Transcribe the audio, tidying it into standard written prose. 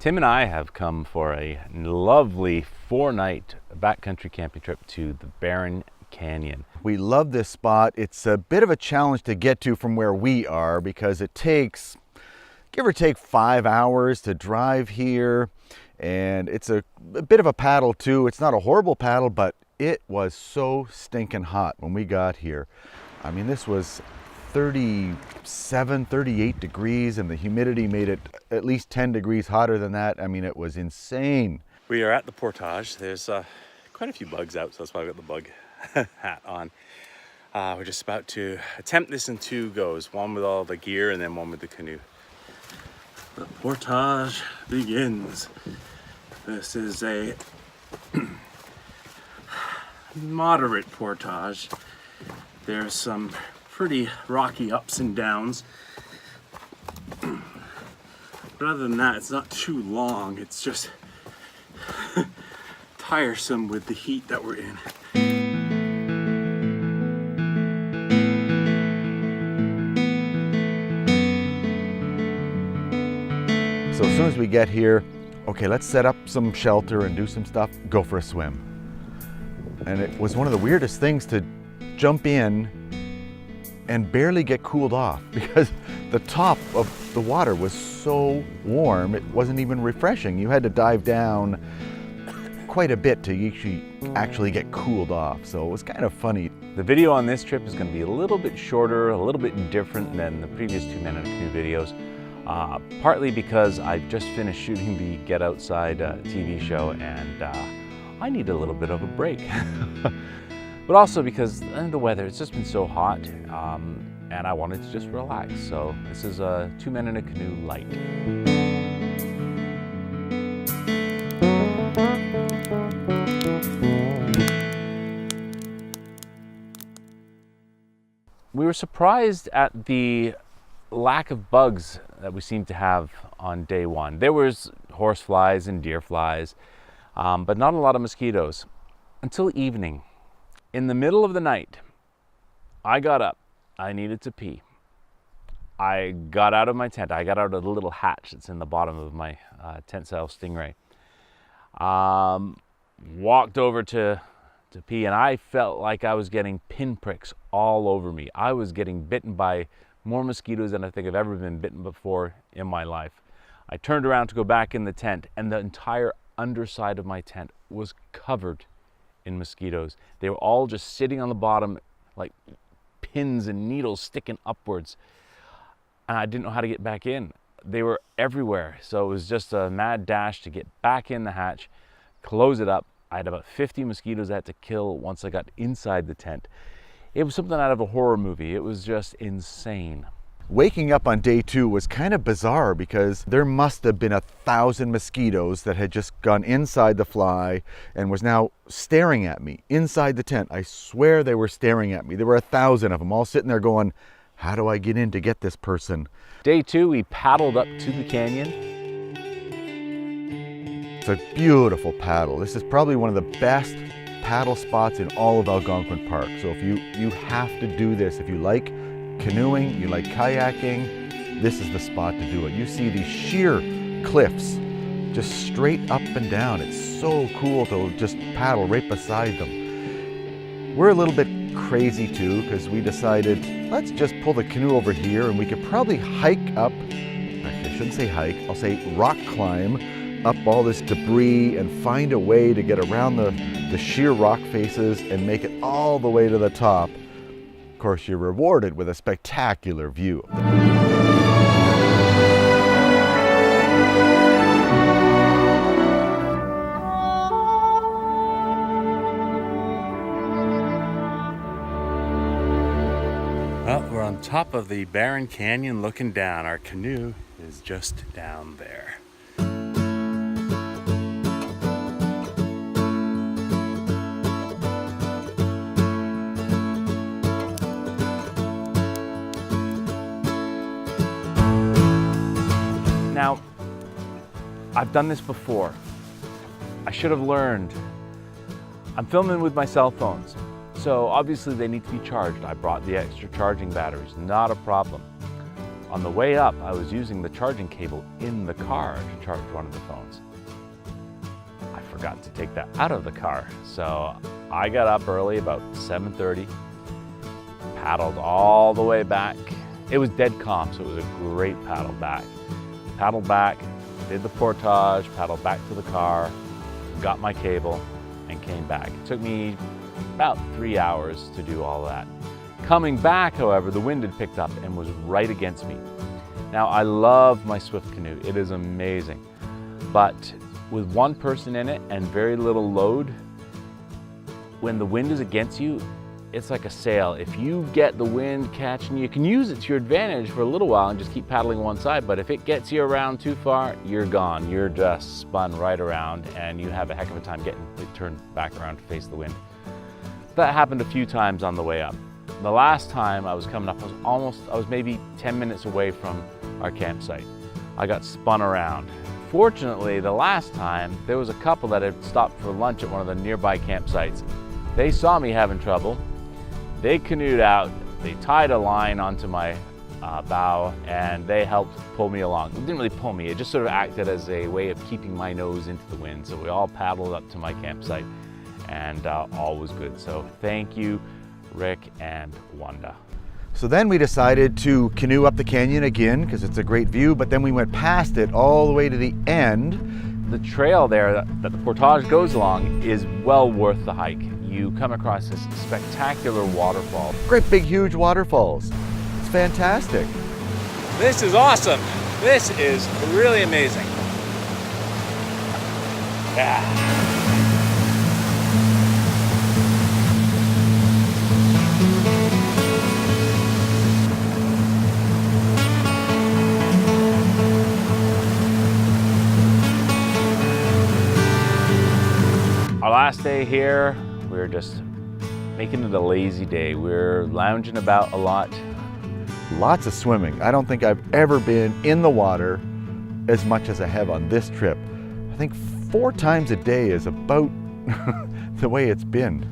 Tim and I have come for a lovely 4-night backcountry camping trip to the Barron Canyon. We love this spot. It's a bit of a challenge to get to from where we are because it takes, give or take, 5 hours to drive here. And it's a bit of a paddle too. It's not a horrible paddle, but it was so stinking hot when we got here. I mean, this was 37, 38 degrees, and the humidity made it at least 10 degrees hotter than that. I mean, it was insane. We are at the portage. There's quite a few bugs out, so that's why I've got the bug hat on. We're just about to attempt this in 2 goes, one with all the gear and then one with the canoe. The portage begins. This is a moderate portage. There's some pretty rocky ups and downs. But other than that, it's not too long. It's just tiresome with the heat that we're in. So as soon as we get here, okay, let's set up some shelter and do some stuff, go for a swim. And it was one of the weirdest things to jump in and barely get cooled off because the top of the water was so warm, it wasn't even refreshing. You had to dive down quite a bit to actually get cooled off. So it was kind of funny. The video on this trip is going to be a little bit shorter, a little bit different than the previous 2 Men in a Canoe videos. Partly because I've just finished shooting the Get Outside TV show and I need a little bit of a break. But also because the weather, it's just been so hot and I wanted to just relax. So this is a 2 Men in a Canoe light. We were surprised at the lack of bugs that we seem to have on day 1. There was horse flies and deer flies, but not a lot of mosquitoes until evening. In the middle of the night, I got up. I needed to pee. I got out of my tent. I got out of the little hatch that's in the bottom of my tent-style Stingray. Walked over to pee, and I felt like I was getting pinpricks all over me. I was getting bitten by more mosquitoes than I think I've ever been bitten before in my life. I turned around to go back in the tent, and the entire underside of my tent was covered in mosquitoes. They were all just sitting on the bottom like pins and needles sticking upwards. And I didn't know how to get back in. They were everywhere. So it was just a mad dash to get back in the hatch, close it up. I had about 50 mosquitoes I had to kill once I got inside the tent. It was something out of a horror movie. It was just insane. Waking up on day 2 was kind of bizarre because there must have been 1,000 mosquitoes that had just gone inside the fly and was now staring at me inside the tent. I swear they were staring at me. There were 1,000 of them all sitting there going, how do I get in to get this person? Day 2, we paddled up to the canyon. It's a beautiful paddle. This is probably one of the best paddle spots in all of Algonquin Park. So if you have to do this. If you like canoeing, you like kayaking, this is the spot to do it. You see these sheer cliffs just straight up and down. It's so cool to just paddle right beside them. We're a little bit crazy too because we decided let's just pull the canoe over here and we could probably hike up, actually I shouldn't say hike, I'll say rock climb up all this debris and find a way to get around the sheer rock faces and make it all the way to the top. Of course, you're rewarded with a spectacular view. Well, we're on top of the Barron Canyon looking down. Our canoe is just down there. Now, I've done this before. I should have learned. I'm filming with my cell phones, so obviously they need to be charged. I brought the extra charging batteries, not a problem. On the way up, I was using the charging cable in the car to charge one of the phones. I forgot to take that out of the car. So I got up early, about 7:30, paddled all the way back. It was dead calm, so it was a great paddle back. Paddled back, did the portage, paddled back to the car, got my cable, and came back. It took me about 3 hours to do all that. Coming back, however, the wind had picked up and was right against me. Now, I love my Swift canoe. It is amazing. But with one person in it and very little load, when the wind is against you, it's like a sail. If you get the wind catching you, you can use it to your advantage for a little while and just keep paddling one side, but if it gets you around too far, you're gone. You're just spun right around and you have a heck of a time getting it turned back around to face the wind. That happened a few times on the way up. The last time I was coming up, I was maybe 10 minutes away from our campsite. I got spun around. Fortunately, the last time, there was a couple that had stopped for lunch at one of the nearby campsites. They saw me having trouble. They canoed out, they tied a line onto my bow, and they helped pull me along. It didn't really pull me, it just sort of acted as a way of keeping my nose into the wind. So we all paddled up to my campsite, and all was good. So thank you, Rick and Wanda. So then we decided to canoe up the canyon again because it's a great view, but then we went past it all the way to the end. The trail there that the portage goes along is well worth the hike. You come across this spectacular waterfall. Great big huge waterfalls. It's fantastic. This is awesome. This is really amazing. Yeah. Our last day here, we're just making it a lazy day. We're lounging about a lot. Lots of swimming. I don't think I've ever been in the water as much as I have on this trip. I think 4 times a day is about the way it's been.